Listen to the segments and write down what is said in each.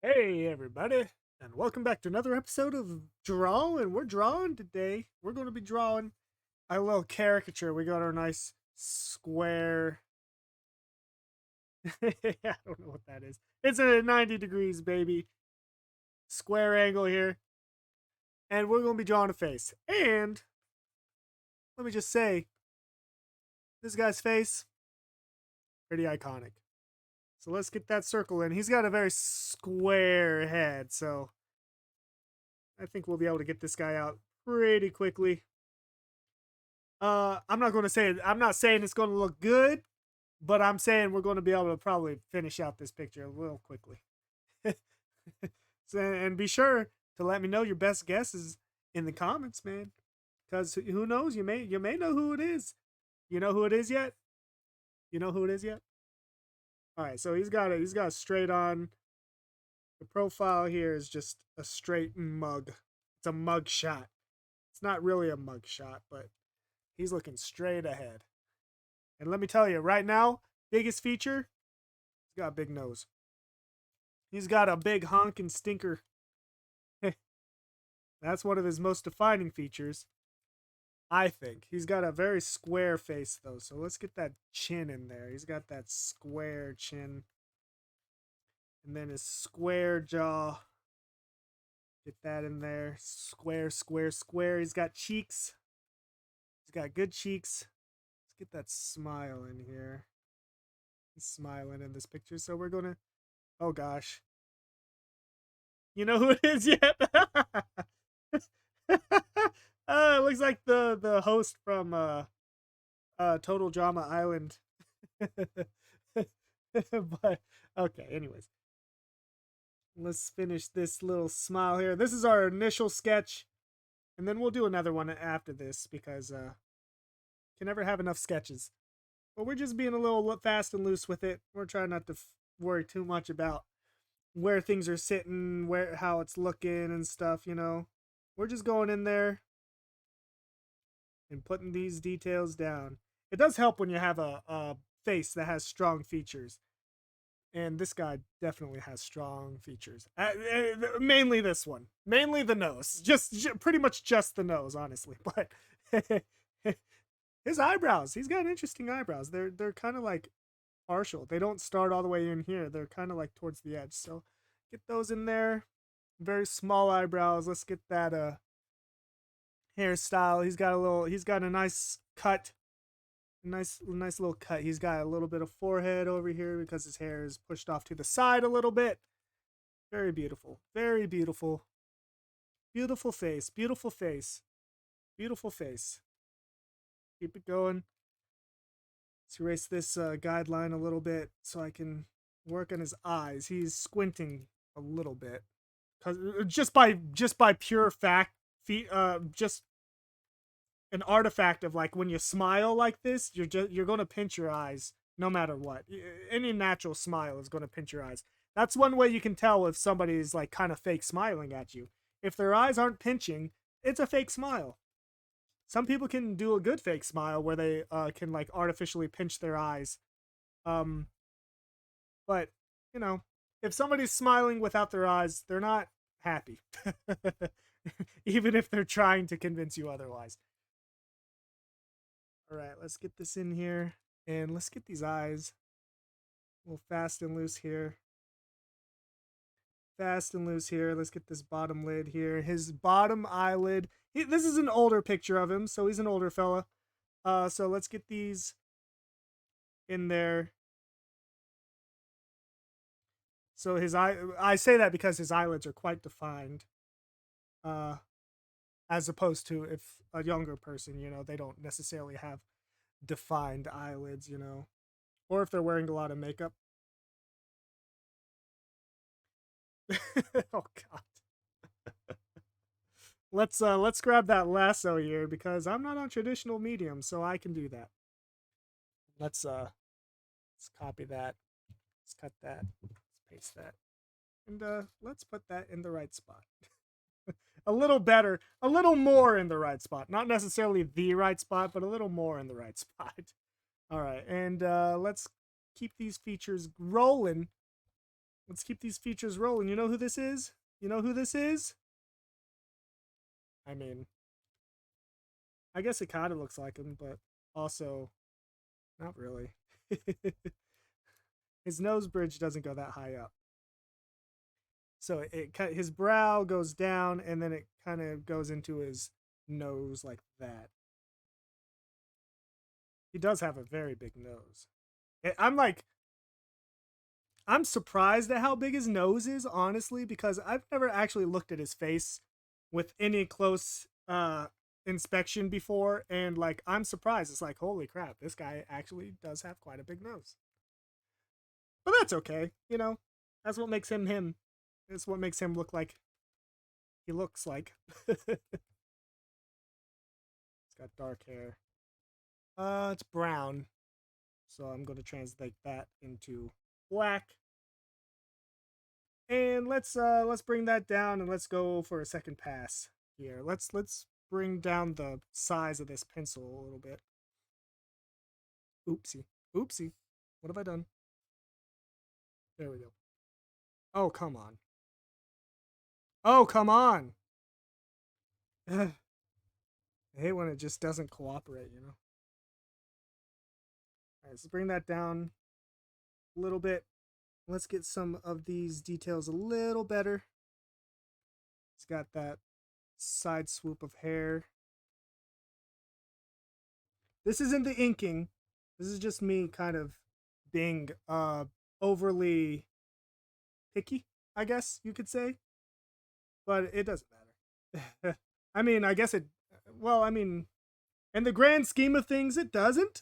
Hey everybody, and welcome back to another episode of Drawing. We're drawing today. We're going to be drawing a little caricature. We got our nice square. I don't know what that is. It's a 90 degrees, baby. Square angle here. And we're going to be drawing a face. And let me just say, this guy's face, pretty iconic. So let's get that circle in. He's got a very square head, so I think we'll be able to get this guy out pretty quickly. I'm not going to say I'm not saying it's going to look good, but I'm saying we're going to be able to probably finish out this picture a little quickly. So, and be sure to let me know your best guesses in the comments, man. Because who knows? You may know who it is. You know who it is yet? You know who it is yet? All right. So he's got a straight on. The profile here is just a straight mug. It's a mug shot. It's not really a mug shot, but he's looking straight ahead. And let me tell you, right now, biggest feature, he's got a big nose. He's got a big honking stinker. That's one of his most defining features, I think. He's got a very square face, though, so let's get that chin in there. He's got that square chin. And then his square jaw. Get that in there. Square, square, square. He's got cheeks. He's got good cheeks. Let's get that smile in here. He's smiling in this picture, so we're going to... Oh, gosh. You know who it is yet? It looks like the host from Total Drama Island. But okay, anyways. Let's finish this little smile here. This is our initial sketch, and then we'll do another one after this because can never have enough sketches. But we're just being a little fast and loose with it. We're trying not to worry too much about where things are sitting, how it's looking and stuff, you know. We're just going in there and putting these details down. It does help when you have a face that has strong features. And this guy definitely has strong features. Mainly this one. Mainly the nose. Pretty much just the nose, honestly. But his eyebrows. He's got interesting eyebrows. They're kind of like partial. They don't start all the way in here. They're kind of like towards the edge. So get those in there. Very small eyebrows. Let's get that hairstyle. He's got a nice cut. Nice little cut. He's got a little bit of forehead over here because his hair is pushed off to the side a little bit. Very beautiful. Very beautiful. Beautiful face. Beautiful face. Beautiful face. Keep it going. Let's erase this guideline a little bit so I can work on his eyes. He's squinting a little bit. Cause just by pure fact, just an artifact of like when you smile like this, you're going to pinch your eyes no matter what. Any natural smile is going to pinch your eyes. That's one way you can tell if somebody is like kind of fake smiling at you. If their eyes aren't pinching, it's a fake smile. Some people can do a good fake smile where they can like artificially pinch their eyes. Um, but you know, if somebody's smiling without their eyes, they're not happy. Even if they're trying to convince you otherwise. All right, let's get this in here and let's get these eyes a little fast and loose here. Fast and loose here. Let's get this bottom lid here. His bottom eyelid. This is an older picture of him, so he's an older fella. So let's get these in there. So I say that because his eyelids are quite defined. As opposed to if a younger person, you know, they don't necessarily have defined eyelids, you know, or if they're wearing a lot of makeup. Oh god. Let's grab that lasso here because I'm not on traditional medium, so I can do that. Let's copy that. Let's cut that. Let's paste that. And let's put that in the right spot. A little better, a little more in the right spot. Not necessarily the right spot, but a little more in the right spot. All right, and let's keep these features rolling Let's keep these features rolling. You know who this is? You know who this is? I mean, I guess it kind of looks like him, but also not really. His nose bridge doesn't go that high up. So his brow goes down and then it kind of goes into his nose like that. He does have a very big nose. I'm surprised at how big his nose is, honestly, because I've never actually looked at his face with any close inspection before, and like I'm surprised. It's like, holy crap, this guy actually does have quite a big nose. But that's okay, you know. That's what makes him him. It's what makes him look like he looks like. He's got dark hair. It's brown. So I'm going to translate that into black. And let's bring that down and let's go for a second pass here. Let's bring down the size of this pencil a little bit. Oopsie. Oopsie. What have I done? There we go. Oh, come on. Oh, come on. I hate when it just doesn't cooperate, you know? All right, let's bring that down a little bit. Let's get some of these details a little better. It's got that side swoop of hair. This isn't the inking. This is just me kind of being overly picky, I guess you could say. But it doesn't matter. I mean, I guess it well, I mean, in the grand scheme of things it doesn't.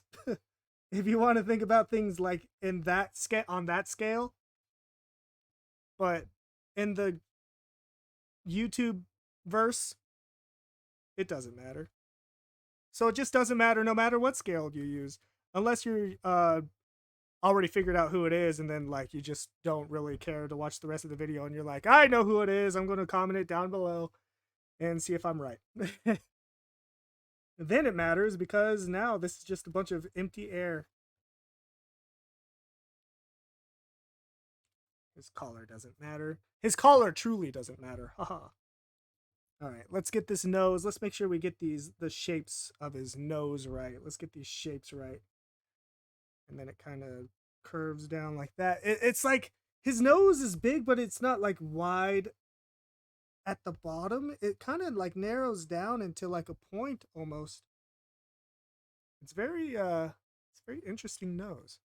If you want to think about things like in that scale on that scale. But in the YouTube verse, it doesn't matter. So it just doesn't matter no matter what scale you use. Unless you're already figured out who it is and then like you just don't really care to watch the rest of the video and you're like, I know who it is. I'm going to comment it down below and see if I'm right. Then it matters because now this is just a bunch of empty air. His collar doesn't matter. His collar truly doesn't matter. Haha. All right, let's get this nose. Let's make sure we get the shapes of his nose right. Let's get these shapes right. And then it kind of curves down like that. It's like his nose is big, but it's not like wide at the bottom. It kind of like narrows down into like a point almost. It's very interesting nose.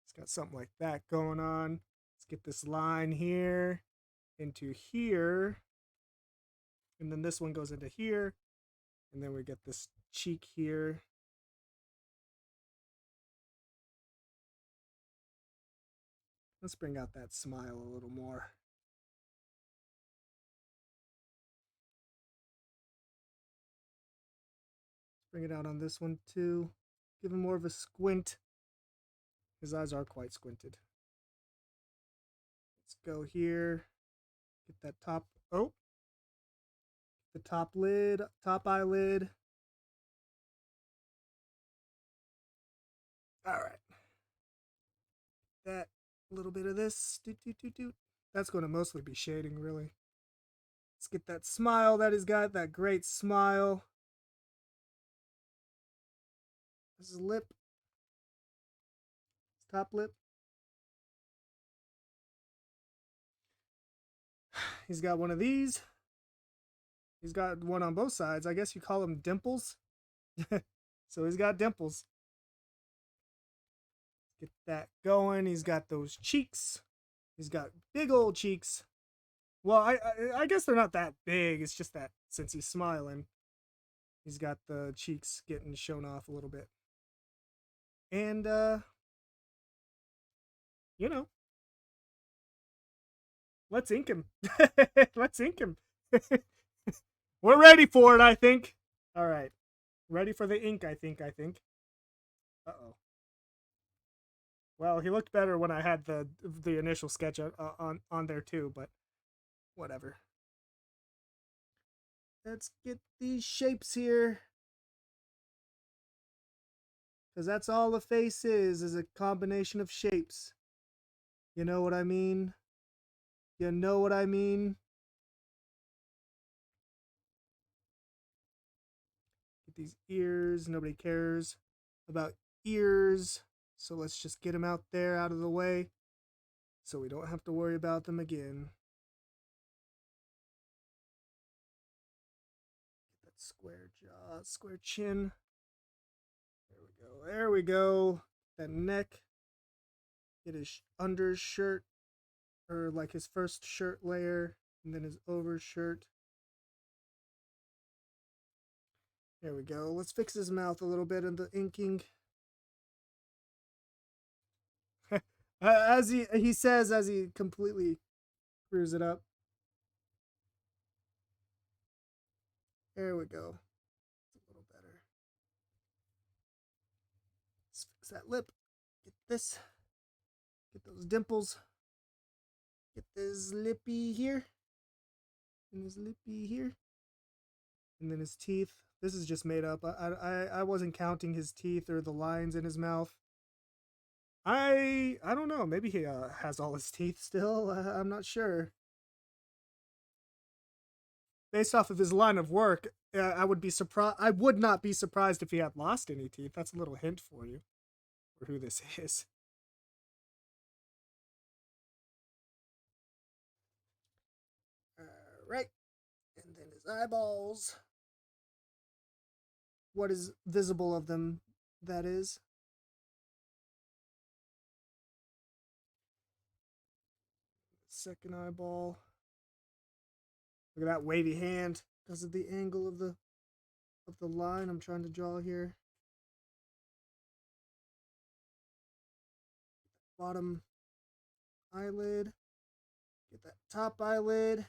It's got something like that going on. Let's get this line here into here. And then this one goes into here. And then we get this cheek here. Let's bring out that smile a little more. Let's bring it out on this one too. Give him more of a squint. His eyes are quite squinted. Let's go here. Get that top. Oh, the top lid, top eyelid. All right. That little bit of this. That's going to mostly be shading, really. Let's get that smile that he's got, that great smile. This is lip. His top lip. He's got one of these. He's got one on both sides. I guess you call them dimples. So he's got dimples. Get that going. He's got those cheeks. He's got big old cheeks. Well, I guess they're not that big. It's just that since he's smiling, he's got the cheeks getting shown off a little bit. And you know, let's ink him. Let's ink him. We're ready for it, I think. All right. Ready for the ink, I think. Uh-oh. Well, he looked better when I had the initial sketch on there too, but whatever. Let's get these shapes here. Because that's all the face is a combination of shapes. You know what I mean? You know what I mean? Get these ears. Nobody cares about ears. So let's just get them out there, out of the way, so we don't have to worry about them again. Get that square jaw, square chin. There we go. There we go. That neck. Get his undershirt, or like his first shirt layer, and then his overshirt. There we go. Let's fix his mouth a little bit in the inking. As he says, as he completely screws it up. There we go. It's a little better. Let's fix that lip. Get this. Get those dimples. Get this lippy here. And his lippy here. And then his teeth. This is just made up. I wasn't counting his teeth or the lines in his mouth. I don't know. Maybe he has all his teeth still. I'm not sure. Based off of his line of work, I would be surprised. I would not be surprised if he had lost any teeth. That's a little hint for you, for who this is. All right, and then his eyeballs. What is visible of them? That is. Second eyeball. Look at that wavy hand because of the angle of the line I'm trying to draw here. Bottom eyelid. Get that top eyelid.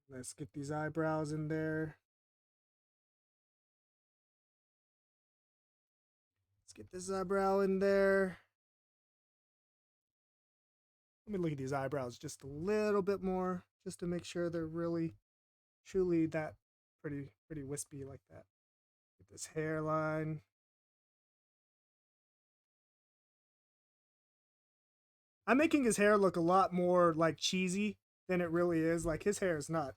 Let's get these eyebrows in there. Let's get this eyebrow in there. Let me look at these eyebrows just a little bit more, just to make sure they're really, truly that pretty wispy like that. Get this hairline. I'm making his hair look a lot more like cheesy than it really is. Like his hair is not.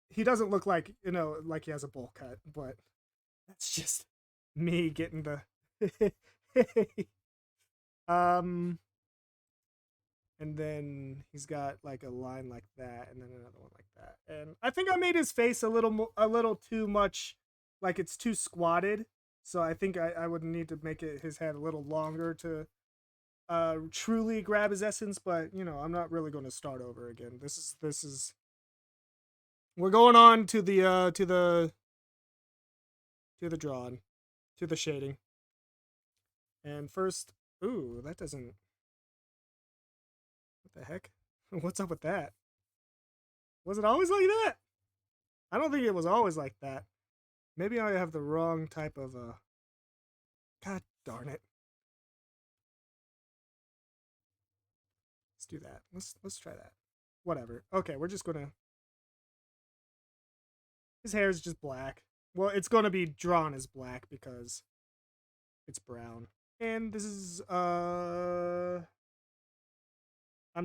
He doesn't look like, like he has a bowl cut, but that's just me getting the um and then he's got like a line like that and then another one like that. And I think I made his face a little too much, like it's too squatted. So I think I would need to make his head a little longer to truly grab his essence, but I'm not really going to start over again. This is we're going on to the drawing, to the shading. And first, ooh, that doesn't, what the heck? What's up with that? Was it always like that? I don't think it was always like that. Maybe I have the wrong type of God darn it. Let's do that. Let's try that. Whatever. Okay, we're just gonna. His hair is just black. Well, it's gonna be drawn as black because it's brown. And this is I'm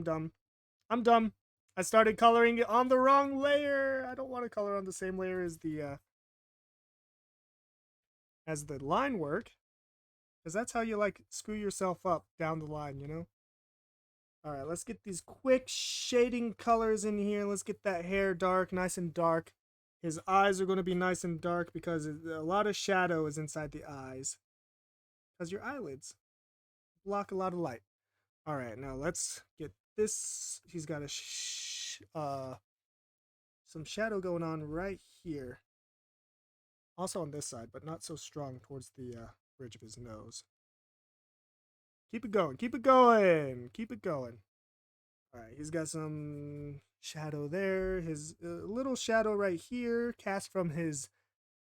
dumb. I'm dumb. I started coloring it on the wrong layer. I don't want to color on the same layer as the line work, because that's how you like screw yourself up down the line. All right, let's get these quick shading colors in here. Let's get that hair dark, nice and dark. His eyes are going to be nice and dark because a lot of shadow is inside the eyes. Because your eyelids block a lot of light. All right, now let's get this. He's got some shadow going on right here. Also on this side, but not so strong towards the bridge of his nose. Keep it going, keep it going, keep it going. All right, he's got some shadow there. His little shadow right here, cast from his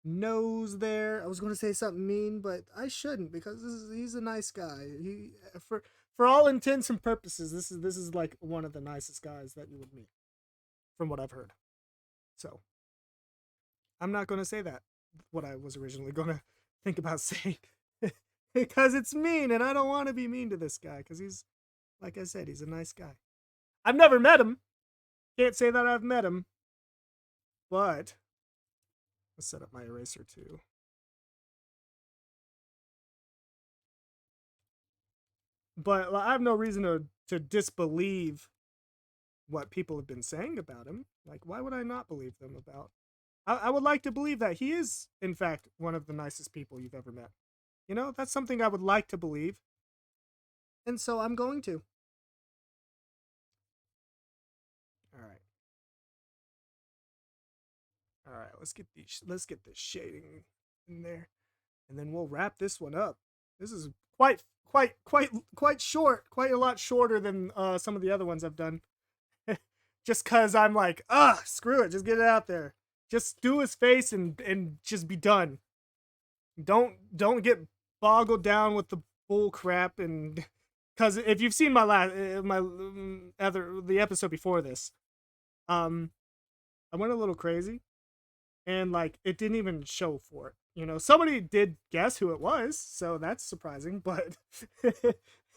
nose there. I was going to say something mean, but I shouldn't because he's a nice guy. He for all intents and purposes, this is like one of the nicest guys that you would meet, from what I've heard. So I'm not going to say that, what I was originally going to think about saying, because it's mean, and I don't want to be mean to this guy because he's Like I said, he's a nice guy. I've never met him. Can't say that I've met him. But let's set up my eraser too. But I have no reason to disbelieve what people have been saying about him. Like, why would I not believe them about? I would like to believe that he is, in fact, one of the nicest people you've ever met. You know, that's something I would like to believe. And so I'm going to. All right. All right, let's get this shading in there. And then we'll wrap this one up. This is quite short, quite a lot shorter than some of the other ones I've done. Just cuz I'm like, screw it, just get it out there. Just do his face and just be done. Don't get boggled down with the bull crap and cuz if you've seen my other the episode before this, I went a little crazy and like it didn't even show for it. You know, somebody did guess who it was, so that's surprising. But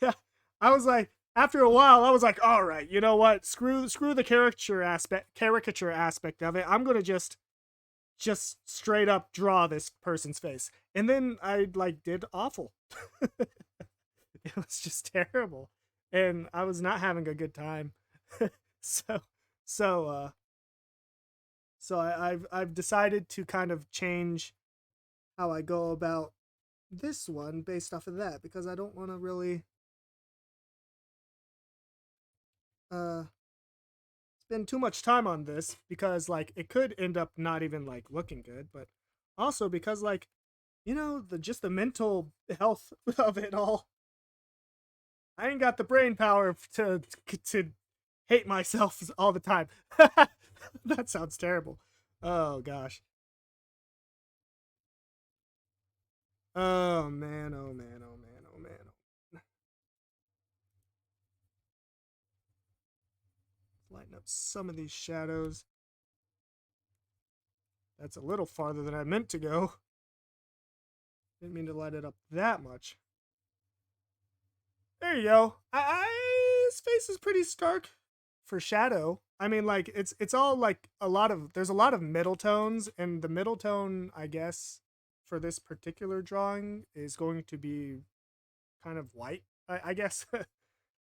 yeah, I was like, after a while, I was like, all right, you know what? Screw the caricature aspect of it. I'm gonna just straight up draw this person's face, and then I like did awful. It was just terrible, and I was not having a good time. so so I've decided to kind of change how I go about this one based off of that because I don't want to really uh spend too much time on this because like it could end up not even like looking good, but also because like you know the just the mental health of it all. I ain't got the brain power to hate myself all the time. That sounds terrible. Oh gosh. Oh man, oh man, oh man, oh man. Lighten up some of these shadows. That's a little farther than I meant to go. Didn't mean to light it up that much. There you go. His face is pretty stark for shadow. I mean, like it's all like there's a lot of middle tones, and the middle tone, I guess, for this particular drawing is going to be kind of white. I guess,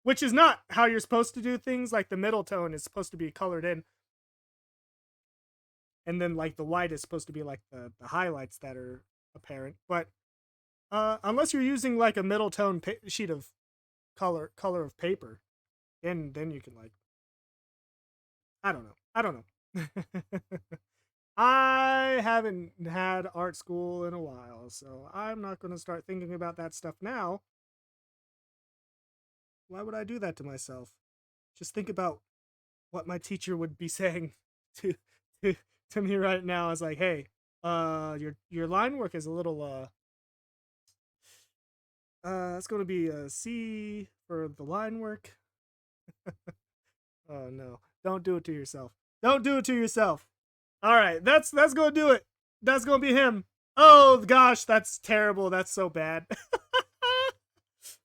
which is not how you're supposed to do things. Like the middle tone is supposed to be colored in, and then like the white is supposed to be like the highlights that are apparent. But unless you're using like a middle tone sheet of color of paper, then you can like I don't know. I haven't had art school in a while, so I'm not going to start thinking about that stuff now. Why would I do that to myself? Just think about what my teacher would be saying to to, to me right now. I was like, hey, your line work is a little it's going to be a C for the line work. Oh no. Don't do it to yourself. Don't do it to yourself. All right, that's going to do it. That's going to be him. Oh gosh, that's terrible. That's so bad.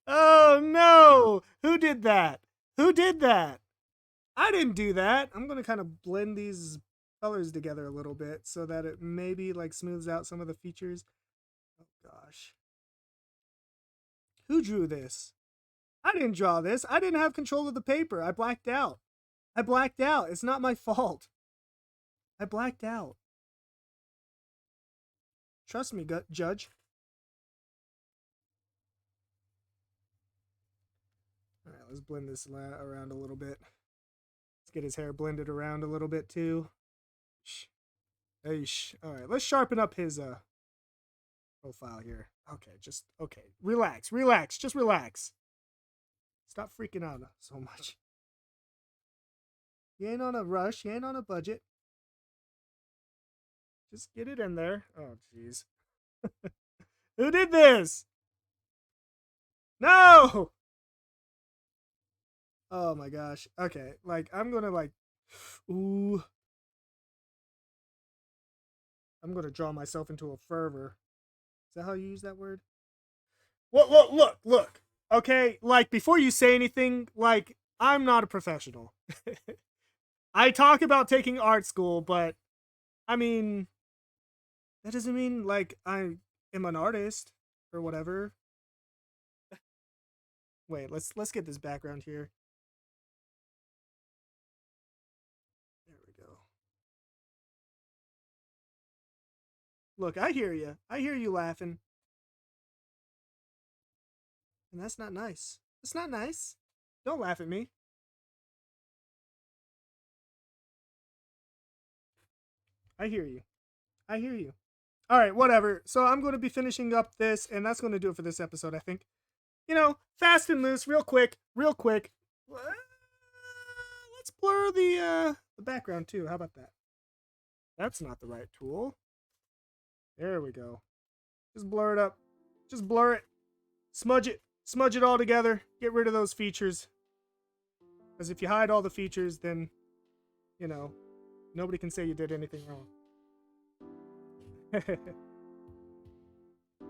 Oh no. Who did that? Who did that? I didn't do that. I'm going to kind of blend these colors together a little bit so that it maybe like smooths out some of the features. Oh gosh. Who drew this? I didn't draw this. I didn't have control of the paper. I blacked out. I blacked out. It's not my fault. I blacked out. Trust me, Judge. All right, let's blend this around a little bit. Let's get his hair blended around a little bit too. Eesh. All right, let's sharpen up his profile here. Okay, just okay. Relax, just relax. Stop freaking out so much. You ain't on a rush. You ain't on a budget. Just get it in there. Oh, jeez. Who did this? No! Oh my gosh. Okay, like I'm gonna like, ooh. I'm gonna draw myself into a fervor. Is that how you use that word? Look. Okay, like, before you say anything, like, I'm not a professional. I talk about taking art school, but I mean, that doesn't mean like I am an artist or whatever. Wait, let's get this background here. There we go. Look, I hear you. I hear you laughing. And that's not nice. It's not nice. Don't laugh at me. I hear you. I hear you. All right, whatever. So I'm going to be finishing up this, and that's going to do it for this episode, I think. You know, fast and loose, real quick, real quick. Let's blur the background too. How about that? That's not the right tool. There we go. Just blur it up. Just blur it. Smudge it. Smudge it all together. Get rid of those features. Because if you hide all the features, then, you know, nobody can say you did anything wrong.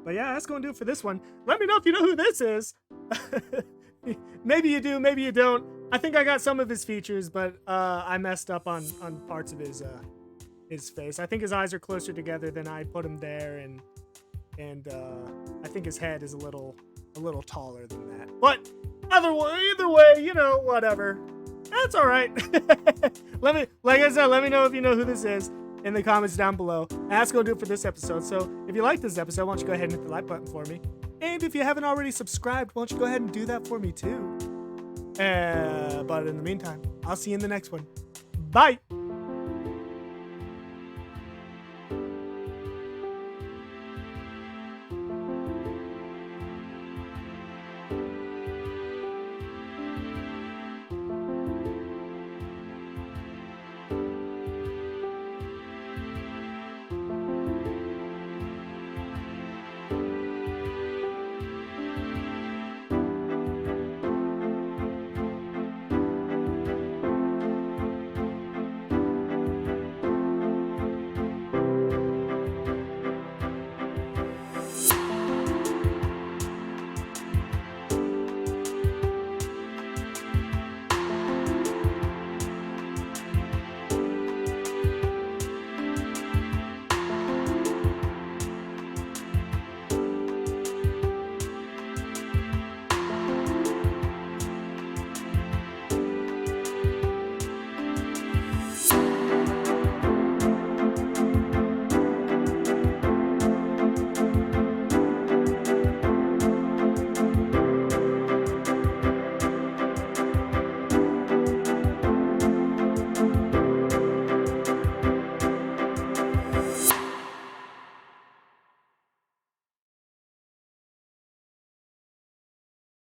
But yeah, that's going to do it for this one. Let me know if you know who this is. Maybe you do, maybe you don't. I think I got some of his features, but I messed up on parts of his face. I think his eyes are closer together than I put him there, and I think his head is a little taller than that. But either way, you know, whatever. That's all right. Like I said, let me know if you know who this is in the comments down below. And that's going to do it for this episode. So if you like this episode, why don't you go ahead and hit the like button for me. And if you haven't already subscribed, why don't you go ahead and do that for me too. But in the meantime, I'll see you in the next one. Bye.